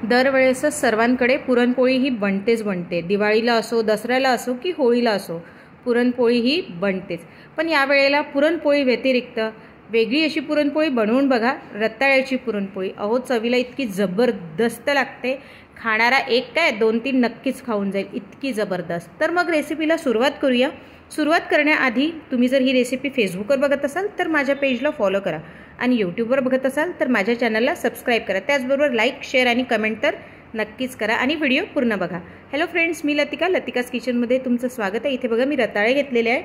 दरवेळेसच सर्वांकडे पुरणपोळी ही बनतेच बनते। दिवाळीला असो, दसऱ्याला असो की होळीला असो, पुरणपोळी ही बनतेच। पण यावेळेला पुरणपोळी व्यतिरिक्त वेगळी अशी पुरणपोळी बनवून बघा, रताळ्याची पुरणपोळी। अहो चवीला इतकी जबरदस्त लागते, खाणारा एक काय 2-3 नक्कीच खाऊन जाईल, इतकी जबरदस्त। तर मग रेसिपीला सुरुवात करूया। सुरुवात करण्याआधी तुम्ही जर ही रेसिपी फेसबुकवर बघत असाल तर माझ्या पेजला फॉलो करा आणि यूट्यूबवर बघत असाल तर माझ्या चॅनलला सबस्क्राईब करा। त्याचबरोबर लाईक, शेअर आणि कमेंट तर नक्कीच करा आणि व्हिडिओ पूर्ण बघा। हॅलो फ्रेंड्स, मी लतिका, लतिकाज किचनमध्ये तुमचं स्वागत आहे। इथे बघा मी रताळे घेतलेले आहे,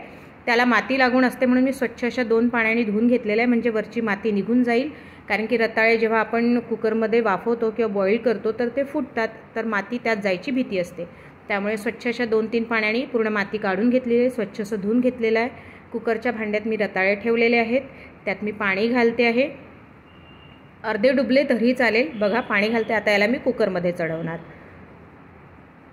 त्याला माती लागून असते म्हणून मी स्वच्छ अशा 2 पाण्याने धुवून घेतलेलं आहे, म्हणजे वरची माती निघून जाईल। कारण की रताळे जेव्हा आपण कुकरमध्ये वाफवतो किंवा बॉईल करतो तर ते फुटतात, तर माती त्यात जायची भीती असते। त्यामुळे स्वच्छ अशा 2-3 पाण्याने पूर्ण माती काढून घेतलेली आहे, स्वच्छ असं धुवून घेतलेलं आहे। कुकरच्या भांड्यात मी रताळे ठेवलेले आहेत, त्यात मी पाणी घालते आहे। अर्धे डुबले तरी चालेल, बघा पाणी घालते। आता याला मी कुकरमध्ये चढवणार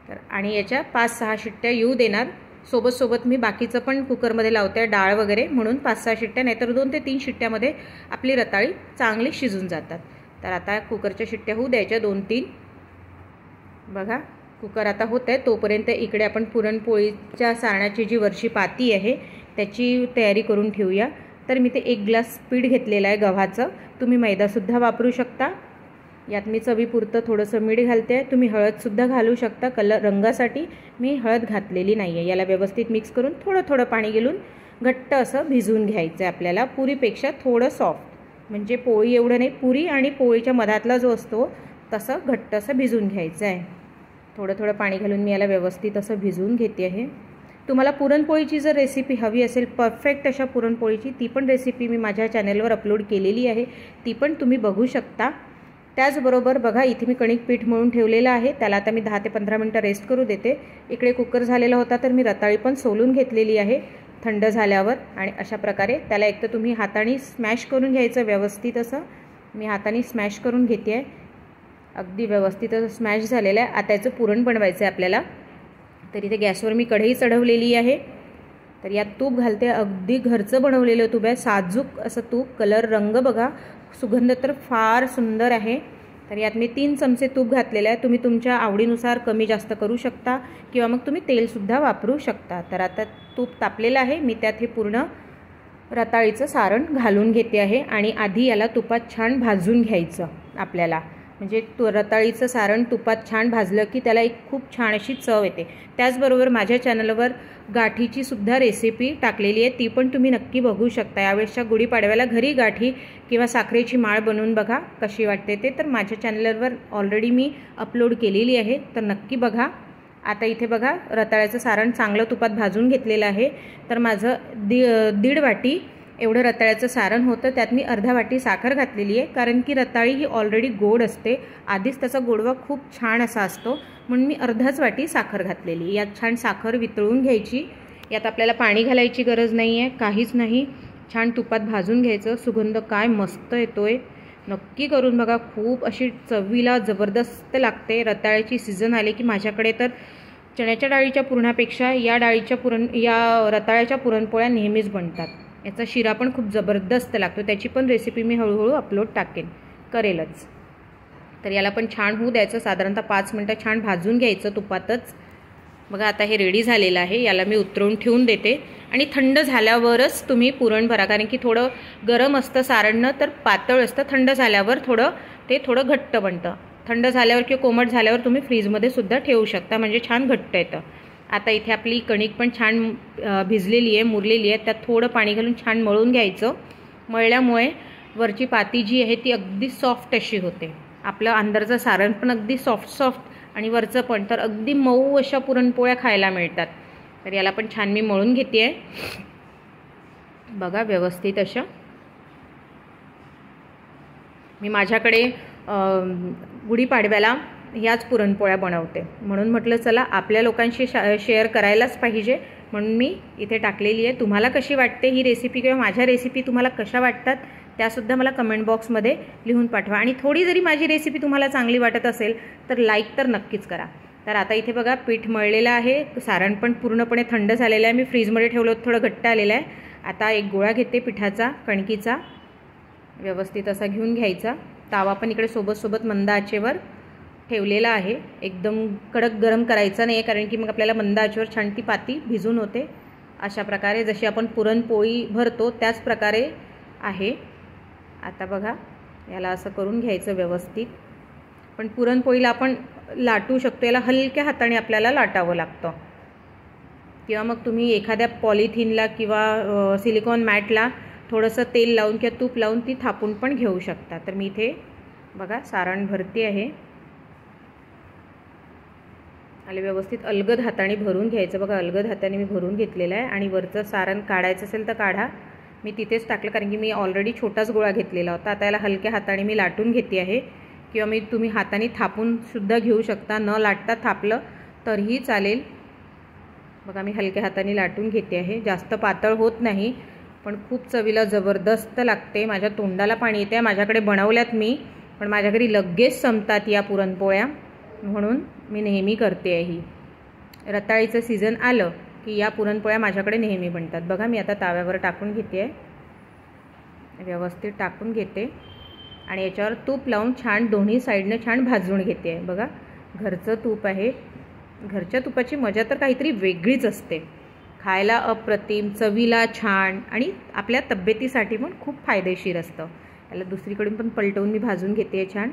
तर आणि याच्या 5-6 शिट्ट्या येऊ देणार। सोबत मी बाकीचं पण कुकरमध्ये लावते, डाळ वगैरे, म्हणून 5-6 शिट्ट्या, नाहीतर 2 ते 3 शिट्ट्यामध्ये आपली रताळी चांगली शिजून जातात। तर आता कुकरच्या शिट्ट्या होऊ द्यायच्या 2-3। बघा कुकर आता होत आहे, तोपर्यंत इकडे आपण पुरणपोळीच्या सारणाची जी वरची पाती आहे त्याची तयारी करून ठेवूया। तर मी ते 1 ग्लास पीठ घेतलेलं आहे गव्हाचं, तुम्ही मैदासुद्धा वापरू शकता। यात मी चवीपुरतं थोडंसं मीठ घालते आहे, तुम्ही हळदसुद्धा घालू शकता, रंगासाठी मी हळद घातलेली नाही आहे। याला व्यवस्थित मिक्स करून थोडं पाणी घालून घट्ट असं भिजवून घ्यायचं आहे आपल्याला, पुरीपेक्षा थोडं सॉफ्ट, म्हणजे पोळी एवढं नाही, पुरी आणि पोळीच्या मधातला जो असतो तसं घट्ट असं भिजवून घ्यायचं आहे। थोडं पाणी घालून मी याला व्यवस्थित असं भिजवून घेते आहे। तुम्हाला पुरणपोळीची जर रेसिपी हवी असेल परफेक्ट अशा पुरणपोळीची, ती पण रेसिपी मी माझ्या चॅनलवर अपलोड केलेली आहे, ती पण तुम्ही बघू शकता। त्याचबरोबर बघा इथे मी कणिक पीठ मळून ठेवलेलं आहे, त्याला आता मी 10 ते 15 मिनटं रेस्ट करू देते। इकडे कुकर झालेला होता तर मी रताळी पण सोलून घेतलेली आहे थंड झाल्यावर, आणि अशा प्रकारे त्याला एक तर तुम्ही हाताने स्मॅश करून घ्यायचं व्यवस्थित असं। मी हाताने स्मॅश करून घेते आहे, अगदी व्यवस्थित असं स्मॅश झालेलं आहे। आता याचं पुरण बनवायचं आहे आपल्याला। तर इथे गॅसवर मी कढई चढवलेली आहे, तर यात तूप घालते, अगदी घरचं बनवलेलं तूप आहे, साजूक असं तूप, कलर रंग बघा, सुगंध तर फार सुंदर आहे। तर यात मी 3 चमचे तूप घातलेले आहे, तुम्ही तुमच्या आवडीनुसार कमी जास्त करू शकता किंवा मग तुम्ही तेलसुद्धा वापरू शकता। तर आता तूप तापलेलं आहे, मी त्यात हे पूर्ण रताळीचं सारण घालून घेते आहे आणि आधी याला तुपात छान भाजून घ्यायचं आपल्याला, म्हणजे रताळीचं सारण तुपात छान भाजलं की त्याला एक खूप छान अशी चव येते। त्याचबरोबर माझ्या चॅनलवर गाठीची सुद्धा रेसिपी टाकलेली आहे, ती पण तुम्ही नक्की बघू शकता। यावेळेसच्या गुढीपाडव्याला घरी गाठी किंवा साखरेची माळ बनवून बघा कशी वाटते ते, तर माझ्या चॅनलवर ऑलरेडी मी अपलोड केलेली आहे, तर नक्की बघा। आता इथे बघा रताळ्याचं सारण चांगलं तुपात भाजून घेतलेलं आहे, तर माझं 1.5 वाटी एवढं रताळ्याचं सारण होतं, त्यात मी अर्धा वाटी साखर घातलेली आहे, कारण की रताळी ही ऑलरेडी गोड असते, आधीच त्याचा गोडवा खूप छान असा असतो, म्हणून मी अर्धाच वाटी साखर घातलेली। यात छान साखर वितळून घ्यायची, यात आपल्याला पाणी घालायची गरज नाही आहे, काहीच नाही, छान तुपात भाजून घ्यायचं। सुगंध काय मस्त येतोय, नक्की करून बघा, खूप अशी चवीला जबरदस्त लागते। रताळ्याची सीझन आले की माझ्याकडे तर चण्याच्या डाळीच्या पुरणापेक्षा या रताळ्याच्या पुरणपोळ्या नेहमीच बनतात। याचा शिरा पण खूप जबरदस्त लागतो, त्याची पण रेसिपी मी हळूहळू अपलोड करेलच। तर याला पण छान होऊ द्यायचं, साधारणतः 5 मिनटं छान भाजून घ्यायचं तुपातच। बघा आता हे रेडी झालेलं आहे, याला मी उतरवून ठेवून देते आणि थंड झाल्यावरच तुम्ही पुरण भरा, कारण की थोडं गरम असतं सारण तर पातळ असतं, थंड झाल्यावर ते थोडं घट्ट बनतं। थंड झाल्यावर किंवा कोमट झाल्यावर तुम्ही फ्रीजमध्ये सुद्धा ठेवू शकता, म्हणजे छान घट्ट येतं। आता इथे आपली कणिक पण छान भिजलेली आहे, मुरलेली आहे, त्यात थोडं पाणी घालून छान मळून घ्यायचं। मळल्यामुळे वरची पाती जी आहे ती अगदी सॉफ्ट अशी होते, आपलं अंदरचं सारण पण अगदी सॉफ्ट आणि वरचं पण, तर अगदी मऊ अशा पुरणपोळ्या खायला मिळतात। तर याला पण छान मी मळून घेते आहे, बघा व्यवस्थित अशा। मी माझ्याकडे गुढीपाडव्याला ह्याच पुरणपोळ्या बनवते, म्हणून म्हटलं चला आपल्या लोकांशी शेअर करायलाच पाहिजे, म्हणून मी इथे टाकलेली आहे। तुम्हाला कशी वाटते ही रेसिपी किंवा माझ्या रेसिपी तुम्हाला कशा वाटतात त्यासुद्धा मला कमेंट बॉक्समध्ये लिहून पाठवा, आणि थोडी जरी माझी रेसिपी तुम्हाला चांगली वाटत असेल तर लाईक तर नक्कीच करा। तर आता इथे बघा पीठ मळलेलं आहे, सारण पण पूर्णपणे थंड झालेलं आहे, मी फ्रीजमध्ये ठेवलं होतं, थोडं घट्ट आलेलं आहे। आता एक गोळा घेते पिठाचा, कणकीचा, व्यवस्थित असा घेऊन घ्यायचा। तावा पण इकडे सोबत मंद आचेवर ठेवलेला आहे. एकदम कडक गरम करायचा नाही आहे, कारण की मग आपल्याला मंद आचेवर छान ती पाती भिजून होते. अशा प्रकारे जशी आपण पुरणपोळी भरतो त्याच प्रकारे आहे. आता बघा, याला असं करून घ्यायचं व्यवस्थित. पण पुरणपोळीला आपण लाटू शकतो, याला हलक्या हाताने आपल्याला लाटावं लागतं. किंवा मग तुम्ही एखाद्या पॉलिथिनला किंवा सिलिकॉन मॅटला थोडंसं तेल लावून किंवा तूप लावून ती थापून पण घेऊ शकता. तर मी इथे बघा सारण भरते आहे. आणि व्यवस्थित अलगद हाताने भरून घ्यायचं. बघा, अलगद हाताने मी भरून घेतलेलं आहे. आणि वरचं सारण काढायचं असेल तर काढा. मी तिथेच टाकलं, कारण की मी ऑलरेडी छोटाच गोळा घेतलेला होता. आता याला हलक्या हाताने मी लाटून घेते आहे. किंवा तुम्ही हाताने थापूनसुद्धा घेऊ शकता, न लाटता थापलं तरीही चालेल. बघा, मी हलक्या हाताने लाटून घेते आहे. जास्त पातळ होत नाही, पण खूप चवीला जबरदस्त लागते. माझ्या तोंडाला पाणी येते. माझ्याकडे बनवल्यात मी, पण माझ्या घरी लगेच संपतात या पुरणपोळ्या, म्हणून मी नेहमी करते आहे. रताळीचं सीझन आलं की या पुरणपोळ्या माझ्याकडे नेहमी बनतात. बघा, मी आता ताव्यावर टाकून घेते आहे. व्यवस्थित टाकून घेते आणि याच्यावर तूप लावून छान दोन्ही साईडने छान भाजून घेते आहे. बघा, घरचं तूप आहे. घरच्या तुपाची मजा तर काहीतरी वेगळीच असते. खायला अप्रतिम, चवीला छान आणि आपल्या तब्येतीसाठी पण खूप फायदेशीर असतं. याला दुसरीकडून पण पलटवून मी भाजून घेते आहे. छान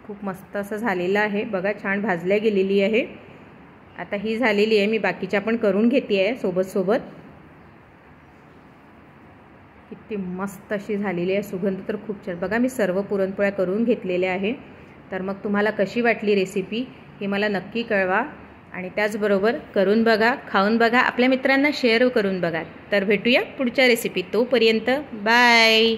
खूप मस्त असं झालेलं आहे. बघा, छान भाजल्या गेलेली आहे. आता ही झालेली आहे. मी बाकीच्या पण करून घेते आहे सोबत. किती मस्त अशी झालेली आहे. सुगंध तर खूप छान. बघा, मी सर्व पुरणपोळ्या करून घेतलेल्या आहे. तर मग तुम्हाला कशी वाटली रेसिपी हे मला नक्की कळवा. आणि त्याचबरोबर करून बघा, खाऊन बघा, आपल्या मित्रांना शेअर करून बघा. तर भेटूया पुढच्या रेसिपीत. तोपर्यंत बाय.